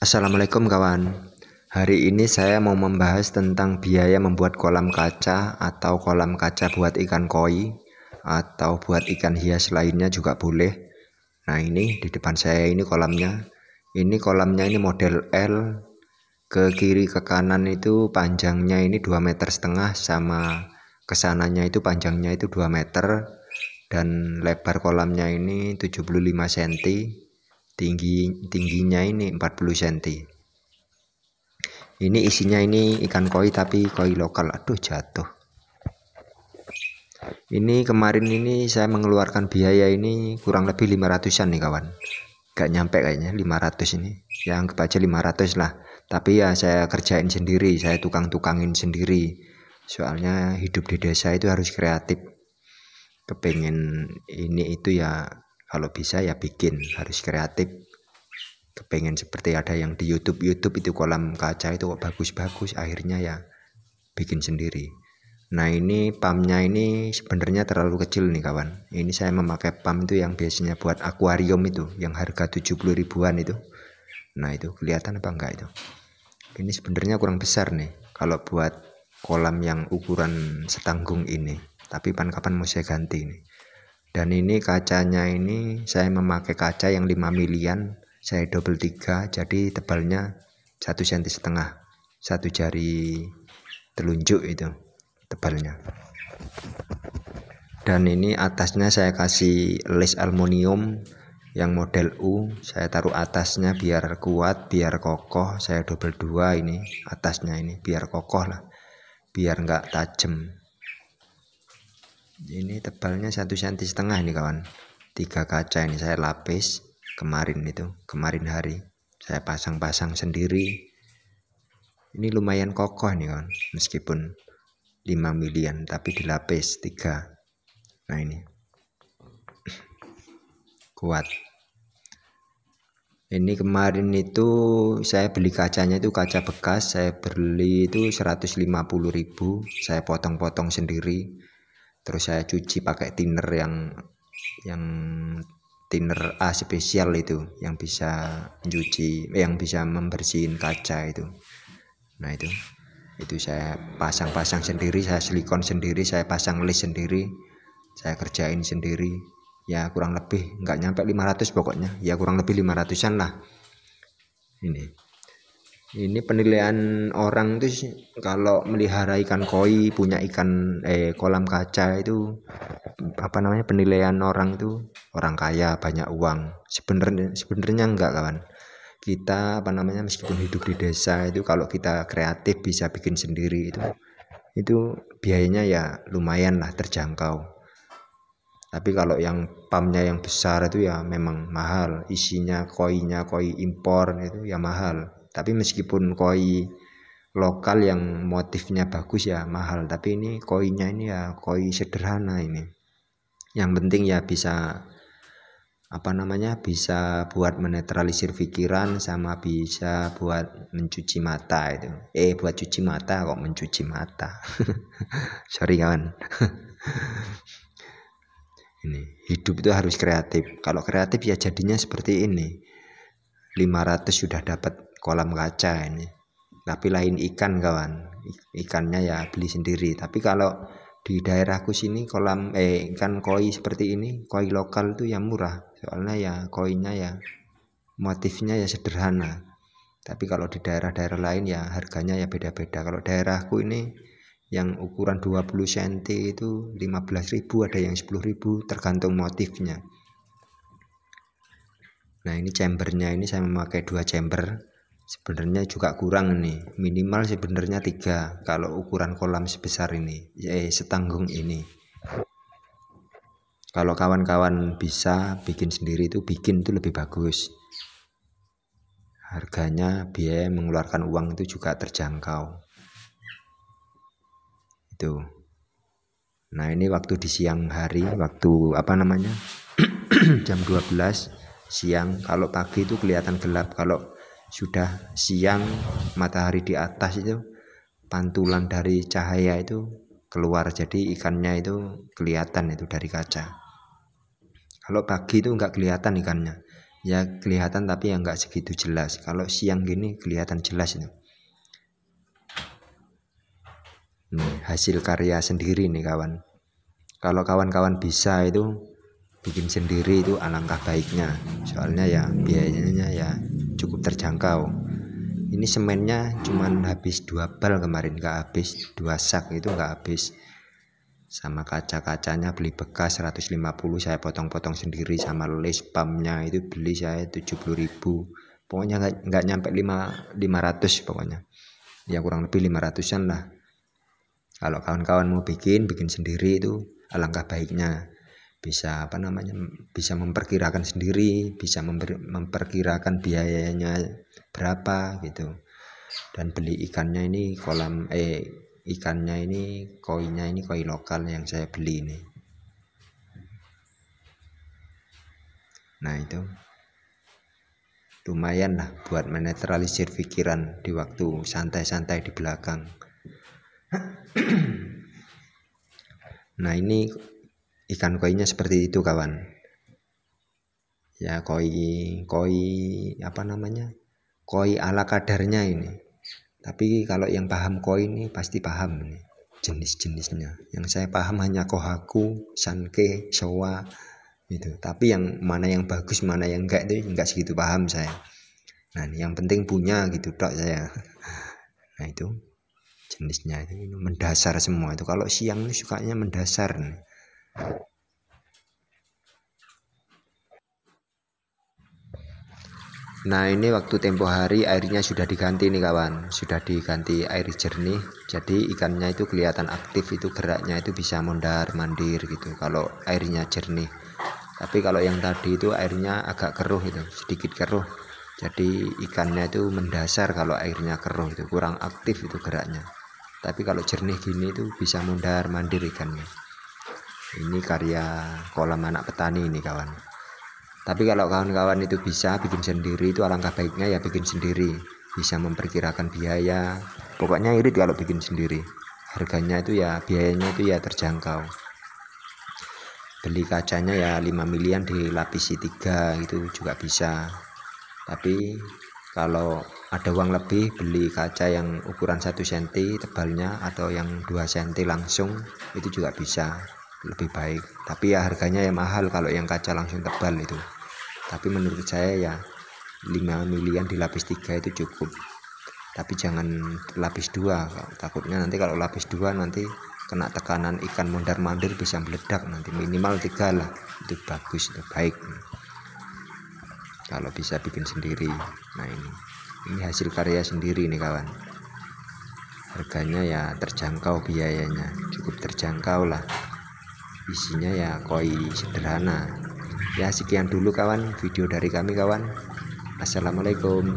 Assalamualaikum kawan. Hari ini saya mau membahas tentang biaya membuat kolam kaca atau kolam kaca buat ikan koi atau buat ikan hias lainnya juga boleh. Nah, ini di depan saya ini kolamnya. Ini kolamnya ini model L. Ke kiri ke kanan itu panjangnya ini 2,5 meter sama kesananya itu panjangnya itu 2 meter dan lebar kolamnya ini 75 cm. Tingginya ini 40 cm. Ini isinya ini ikan koi tapi koi lokal. Aduh, jatuh. Ini kemarin ini saya mengeluarkan biaya ini kurang lebih 500-an nih kawan. Gak nyampe kayaknya 500 ini. Ya anggap aja 500 lah. Tapi ya saya kerjain sendiri, saya tukang-tukangin sendiri. Soalnya hidup di desa itu harus kreatif. Kepengen ini itu ya kalau bisa ya bikin, harus kreatif. Kepengen seperti ada yang di YouTube itu kolam kaca itu kok bagus-bagus, akhirnya ya bikin sendiri. Nah, ini pumpnya ini sebenarnya terlalu kecil nih kawan. Ini saya memakai pump itu yang biasanya buat akuarium itu yang harga 70 ribuan itu. Nah, itu kelihatan apa enggak itu? Ini sebenarnya kurang besar nih kalau buat kolam yang ukuran setanggung ini. Tapi kapan mau saya ganti ini. Dan ini kacanya ini saya memakai kaca yang 5 milian. Saya double 3, jadi tebalnya 1,5 cm, satu jari telunjuk itu tebalnya. Dan ini atasnya saya kasih les aluminium yang model U, saya taruh atasnya biar kuat, biar kokoh. Saya double 2 ini atasnya ini biar kokoh lah, biar enggak tajam. Ini tebalnya 1,5 cm ini kawan. 3 kaca ini saya lapis kemarin hari saya pasang sendiri. Ini lumayan kokoh nih kawan, meskipun 5 milian tapi dilapis 3. Nah, ini kuat. Ini kemarin itu saya beli kacanya itu kaca bekas, saya beli itu 150 ribu, saya potong-potong sendiri. Terus saya cuci pakai thinner yang thinner A spesial itu yang bisa mencuci, yang bisa membersihin kaca itu. Nah, itu saya pasang sendiri, saya silikon sendiri, saya pasang list sendiri, saya kerjain sendiri. Ya kurang lebih nggak nyampe 500 pokoknya, ya kurang lebih 500-an lah. Ini penilaian orang tuh kalau melihara ikan koi, punya ikan kolam kaca itu apa namanya, penilaian orang itu orang kaya, banyak uang. Sebenarnya enggak kawan. Kita apa namanya, meskipun hidup di desa itu kalau kita kreatif bisa bikin sendiri itu biayanya ya lumayan lah, terjangkau. Tapi kalau yang pumpnya yang besar itu ya memang mahal, isinya koi impor itu ya mahal. Tapi meskipun koi lokal yang motifnya bagus ya mahal, tapi ini koinya ini ya koi sederhana ini. Yang penting ya bisa apa namanya, bisa buat menetralisir pikiran sama bisa buat mencuci mata itu. Buat cuci mata kok mencuci mata. Sorry kawan. Ini hidup itu harus kreatif. Kalau kreatif ya jadinya seperti ini. 500 sudah dapat kolam kaca ini. Tapi lain ikan kawan. Ikannya ya beli sendiri. Tapi kalau di daerahku sini kolam ikan koi seperti ini, koi lokal itu yang murah. Soalnya ya koinya ya motifnya ya sederhana. Tapi kalau di daerah-daerah lain ya harganya ya beda-beda. Kalau daerahku ini yang ukuran 20 cm itu 15.000, ada yang 10.000 tergantung motifnya. Nah, ini chambernya ini saya memakai 2 chamber. Sebenarnya juga kurang nih, minimal sebenarnya 3 kalau ukuran kolam sebesar ini, setanggung ini. Kalau kawan-kawan bisa bikin sendiri itu bikin itu lebih bagus. Harganya, biaya mengeluarkan uang itu juga terjangkau. Itu. Nah, ini waktu di siang hari, waktu apa namanya? jam 12 siang. Kalau pagi itu kelihatan gelap, kalau sudah siang matahari di atas itu pantulan dari cahaya itu keluar, jadi ikannya itu kelihatan itu dari kaca. Kalau pagi itu enggak kelihatan ikannya, ya kelihatan tapi ya nggak segitu jelas. Kalau siang gini kelihatan jelas ini. Nih, hasil karya sendiri nih kawan. Kalau kawan-kawan bisa itu bikin sendiri itu alangkah baiknya. Soalnya ya biayanya ya cukup terjangkau. Ini semennya cuman habis 2 bal kemarin, nggak habis 2 sak itu nggak habis. Sama kaca-kacanya beli bekas 150, saya potong-potong sendiri. Sama les pumpnya itu beli saya 70.000. Pokoknya nggak nyampe 500 pokoknya. Ya kurang lebih 500-an lah. Kalau kawan-kawan mau bikin sendiri itu alangkah baiknya. Bisa apa namanya, bisa memperkirakan sendiri, bisa memperkirakan biayanya berapa gitu. Dan beli ikannya ini ikannya ini koinya ini koi lokal yang saya beli ini. Nah itu lumayan lah buat menetralisir pikiran di waktu santai-santai di belakang. Nah ini ikan koinya seperti itu kawan. Ya koi apa namanya, koi ala kadarnya ini. Tapi kalau yang paham koi ini pasti paham ini jenis-jenisnya. Yang saya paham hanya kohaku, sanke, showa gitu. Tapi yang mana yang bagus mana yang enggak itu enggak segitu paham saya. Nah yang penting punya gitu dok saya. Nah itu jenisnya itu mendasar semua itu. Kalau siang ini sukanya mendasar nih. Nah ini waktu tempo hari airnya sudah diganti nih kawan, sudah diganti air jernih, jadi ikannya itu kelihatan aktif, itu geraknya itu bisa mondar mandir gitu kalau airnya jernih. Tapi kalau yang tadi itu airnya agak keruh, itu sedikit keruh, jadi ikannya itu mendasar. Kalau airnya keruh itu kurang aktif itu geraknya. Tapi kalau jernih gini itu bisa mondar mandir ikannya. Ini karya kolam anak petani ini kawan. Tapi kalau kawan-kawan itu bisa bikin sendiri itu alangkah baiknya ya bikin sendiri, bisa memperkirakan biaya. Pokoknya irit kalau bikin sendiri. Harganya itu ya biayanya itu ya terjangkau. Beli kacanya ya 5 milian dilapisi 3 itu juga bisa. Tapi kalau ada uang lebih beli kaca yang ukuran 1 cm tebalnya atau yang 2 cm langsung itu juga bisa, lebih baik. Tapi ya harganya ya mahal kalau yang kaca langsung tebal itu. Tapi menurut saya ya 5 milian dilapis 3 itu cukup. Tapi jangan lapis 2, takutnya nanti kalau lapis 2 nanti kena tekanan ikan mondar mandir bisa meledak nanti. Minimal 3 lah, itu bagus, itu baik kalau bisa bikin sendiri. Nah ini hasil karya sendiri nih kawan. Harganya ya terjangkau, biayanya cukup terjangkau lah. Isinya ya koi sederhana. Ya sekian dulu kawan video dari kami kawan. Assalamualaikum.